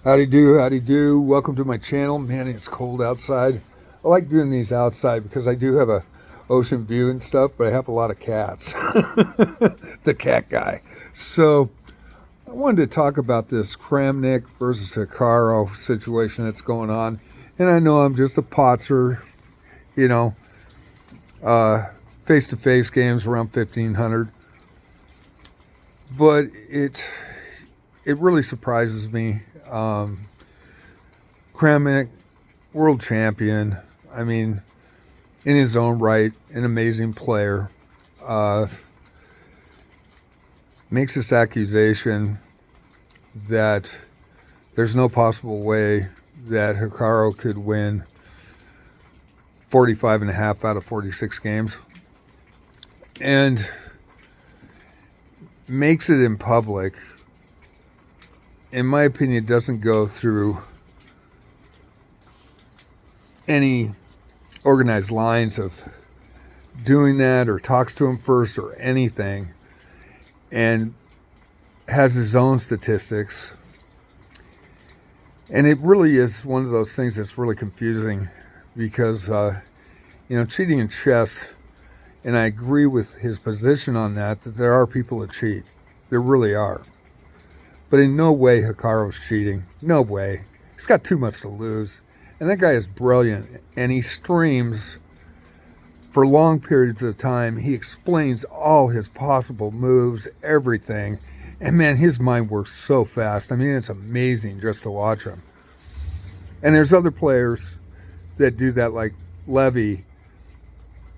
Howdy do, howdy do. Welcome to my channel. Man, it's cold outside. I like doing these outside because I do have a ocean view and stuff, but I have a lot of cats. The cat guy. So I wanted to talk about this Kramnik versus Hikaru situation that's going on. And I know I'm just a Potzer, you know, face-to-face games around 1500. But it really surprises me. Kramnik, world champion. I mean, in his own right, an amazing player. Makes this accusation that there's no possible way that Hikaru could win 45 and a half out of 46 games. And makes it in public. In my opinion, doesn't go through any organized lines of doing that or talks to him first or anything, and has his own statistics. And it really is one of those things that's really confusing because, cheating in chess, and I agree with his position on that there are people that cheat. There really are. But in no way Hikaru's cheating. No way. He's got too much to lose. And that guy is brilliant. And he streams for long periods of time. He explains all his possible moves, everything. And man, his mind works so fast. I mean, it's amazing just to watch him. And there's other players that do that, like Levy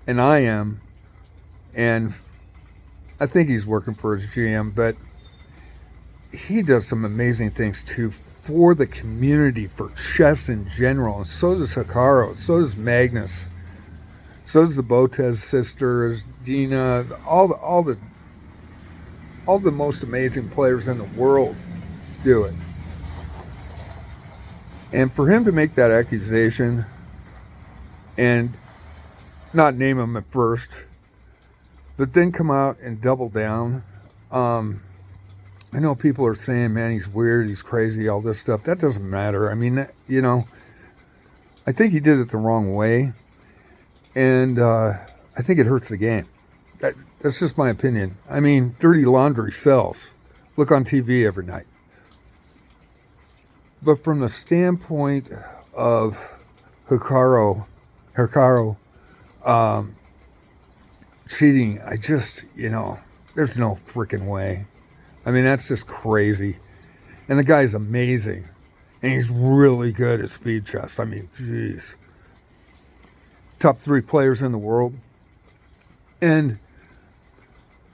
and I am. And I think he's working for his GM, but he does some amazing things too for the community, for chess in general, and so does Hikaru, so does Magnus, so does the Botez sisters, Dina, all the most amazing players in the world do it. And for him to make that accusation and not name him at first, but then come out and double down. I know people are saying, man, he's weird, he's crazy, all this stuff. That doesn't matter. I mean, I think he did it the wrong way. And I think it hurts the game. That's just my opinion. I mean, dirty laundry sells. Look on TV every night. But from the standpoint of Hikaru cheating, I just, there's no freaking way. I mean, that's just crazy. And the guy's amazing. And he's really good at speed chess. I mean, geez. Top 3 players in the world. And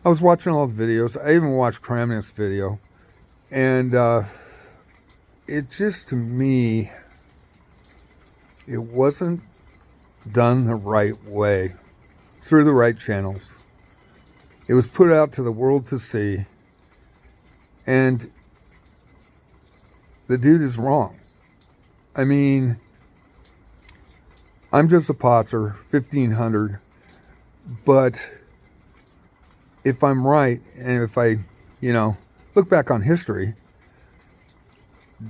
I was watching all the videos. I even watched Kramnik's video. And it just, to me, it wasn't done the right way. Through the right channels. It was put out to the world to see. And the dude is wrong. I mean, I'm just a Potzer, 1500. But if I'm right, and if I, look back on history,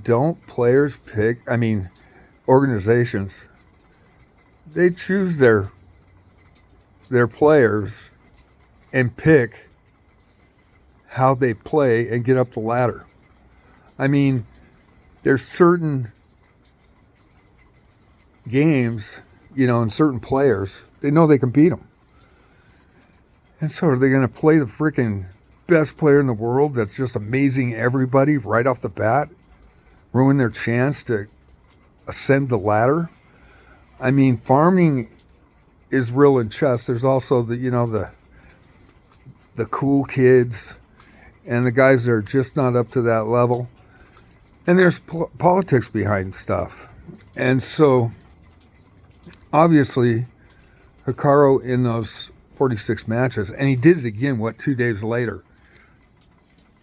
don't players pick, organizations, they choose their players and pick how they play and get up the ladder. I mean, there's certain games, and certain players, they know they can beat them. And so are they going to play the freaking best player in the world that's just amazing everybody right off the bat, ruin their chance to ascend the ladder? I mean, farming is real in chess. There's also the cool kids and the guys that are just not up to that level. And there's politics behind stuff. And so, obviously, Hikaru in those 46 matches, and he did it again, 2 days later,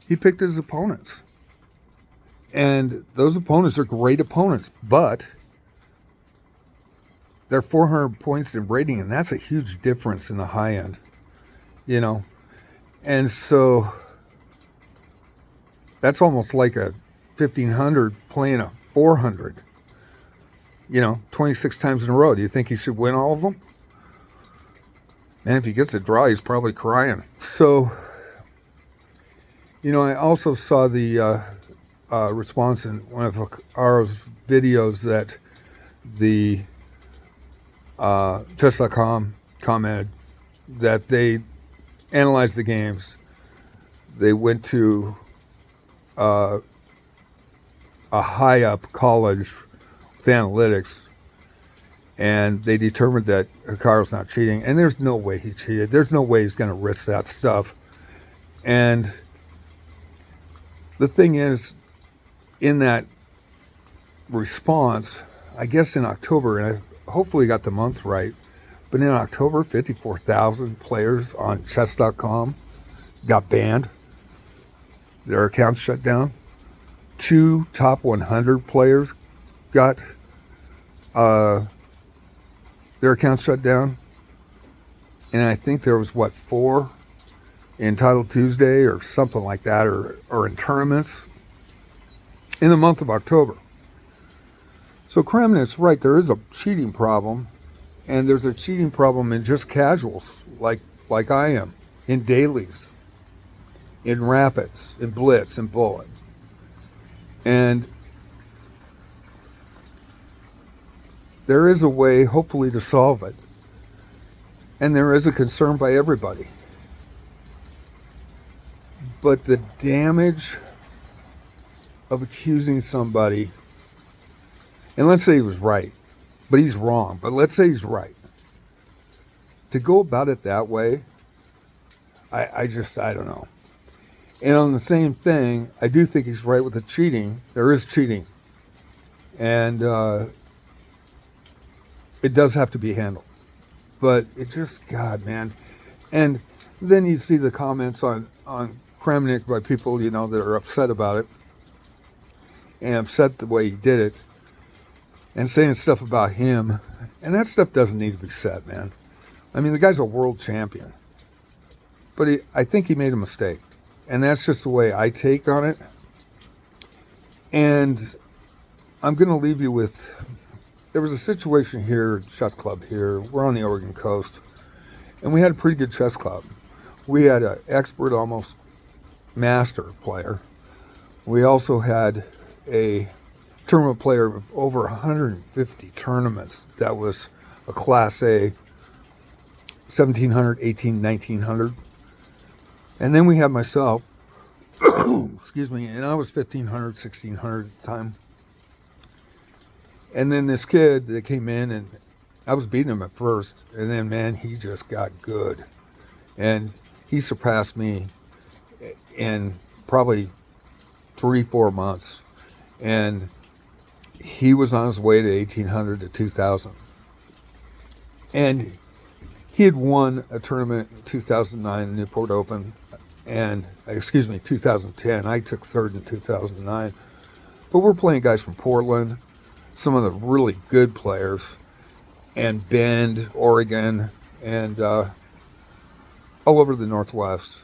he picked his opponents. And those opponents are great opponents, but they're 400 points in rating, and that's a huge difference in the high end, And so that's almost like a 1,500 playing a 400, 26 times in a row. Do you think he should win all of them? And if he gets a draw, he's probably crying. So, I also saw the response in one of Hikaru's videos that the chess.com commented that they analyzed the games. They went to a high-up college with analytics, and they determined that Hikaru's not cheating. And there's no way he cheated. There's no way he's going to risk that stuff. And the thing is, in that response, I guess in October, and I hopefully got the month right, but in October, 54,000 players on chess.com got banned. Their accounts shut down. 2 top 100 players got their accounts shut down. And I think there was, 4 in Title Tuesday or something like that, or in tournaments in the month of October. So Kramnik's right, there is a cheating problem, and there's a cheating problem in just casuals, like I am, in dailies, in rapids, in blitz, in bullet. And there is a way, hopefully, to solve it. And there is a concern by everybody. But the damage of accusing somebody, and let's say he was right, but he's wrong, but let's say he's right. To go about it that way, I don't know. And on the same thing, I do think he's right with the cheating. There is cheating. And it does have to be handled. But it just, God, man. And then you see the comments on Kramnik by people, that are upset about it. And upset the way he did it. And saying stuff about him. And that stuff doesn't need to be said, man. I mean, the guy's a world champion. But I think he made a mistake. And that's just the way I take on it. And I'm going to leave you with, there was a situation here, chess club here. We're on the Oregon coast. And we had a pretty good chess club. We had an expert, almost master player. We also had a tournament player of over 150 tournaments. That was a Class A, 1700, 18, 1900. And then we had myself, excuse me, and I was 1500, 1600 at the time. And then this kid that came in, and I was beating him at first, and then, man, he just got good. And he surpassed me in probably 3-4 months. And he was on his way to 1800 to 2000. And he had won a tournament in 2009, Newport Open, and, 2010. I took third in 2009. But we're playing guys from Portland, some of the really good players, and Bend, Oregon, and all over the Northwest.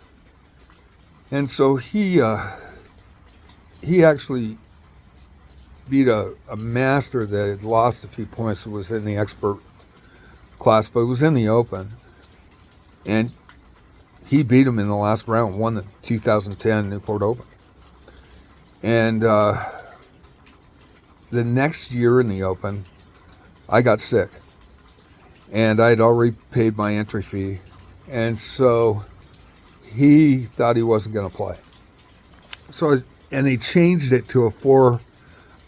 And so he actually beat a master that had lost a few points. It was in the expert class, but it was in the Open. And he beat him in the last round, won the 2010 Newport Open. And the next year in the Open, I got sick. And I had already paid my entry fee. And so he thought he wasn't going to play. And they changed it to a four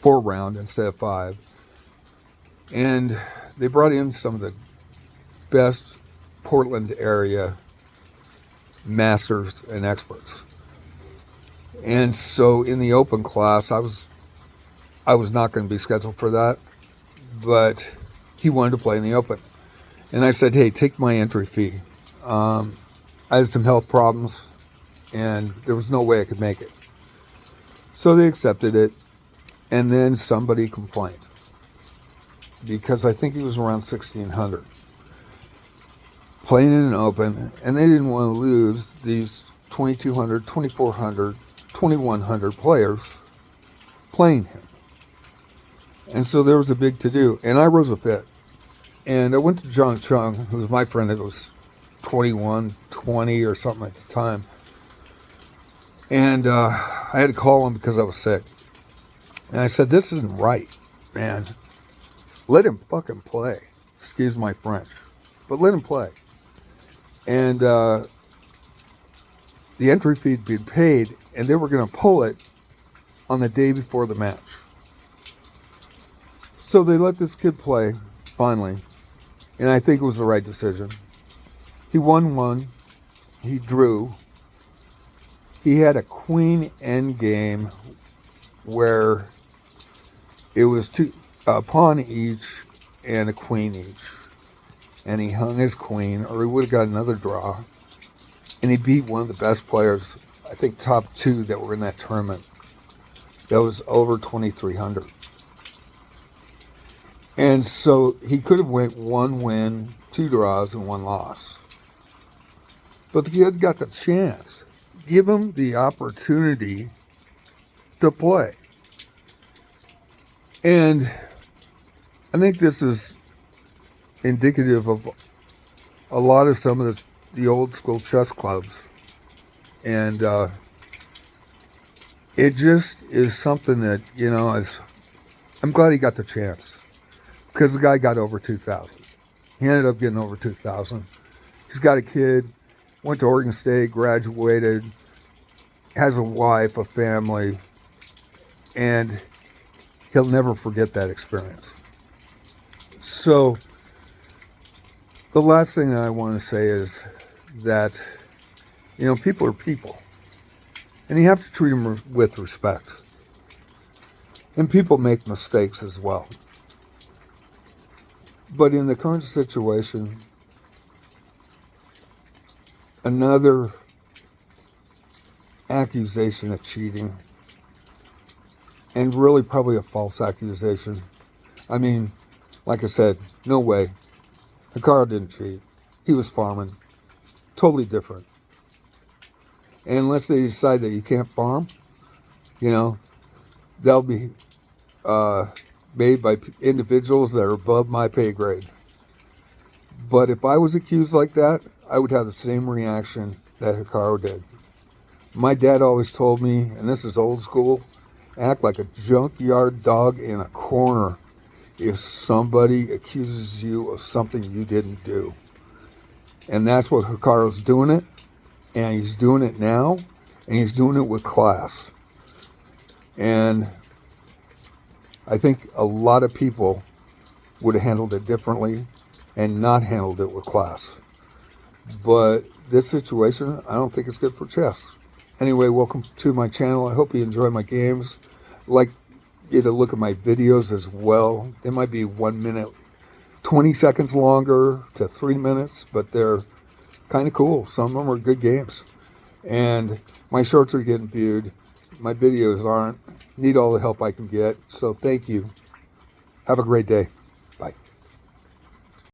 round instead of 5. And they brought in some of the best Portland area masters and experts. And so in the Open class, I was not going to be scheduled for that, but he wanted to play in the Open. And I said, hey, take my entry fee. I had some health problems, and there was no way I could make it. So they accepted it, and then somebody complained, because I think he was around 1,600. Playing in an Open, and they didn't want to lose these 2,200, 2,400, 2,100 players playing him. And so there was a big to-do. And I rose a fit. And I went to John Chung, who was my friend. It was 21, 20 or something at the time. And I had to call him because I was sick. And I said, this isn't right, man. Let him fucking play. Excuse my French. But let him play. And the entry fee had been paid, and they were going to pull it on the day before the match. So they let this kid play, finally. And I think it was the right decision. He won one. He drew. He had a queen end game where it was a pawn each and a queen each. And he hung his queen, or he would have got another draw. And he beat one of the best players, I think top 2 that were in that tournament. That was over 2,300. And so he could have went 1 win, 2 draws, and 1 loss. But the kid got the chance. Give him the opportunity to play. And I think this is indicative of a lot of some of the old school chess clubs. And it just is something that, I'm glad he got the chance. Because the guy got over 2,000. He ended up getting over 2,000. He's got a kid, went to Oregon State, graduated, has a wife, a family, and he'll never forget that experience. So, the last thing that I want to say is that, people are people. And you have to treat them with respect. And people make mistakes as well. But in the current situation, another accusation of cheating, and really probably a false accusation. I mean, like I said, no way. Hikaru didn't cheat. He was farming. Totally different. And unless they decide that you can't farm, they'll be made by individuals that are above my pay grade. But if I was accused like that, I would have the same reaction that Hikaru did. My dad always told me, and this is old school, act like a junkyard dog in a corner if somebody accuses you of something you didn't do. And that's what Hikaru's doing it, and he's doing it now, and he's doing it with class. And I think a lot of people would have handled it differently and not handled it with class. But this situation, I don't think it's good for chess. Anyway, welcome to my channel. I hope you enjoy my games. I'd like you to look at my videos as well. They might be 1 minute, 20 seconds longer to 3 minutes, but they're kind of cool. Some of them are good games. And my shorts are getting viewed. My videos aren't. Need all the help I can get. So thank you. Have a great day.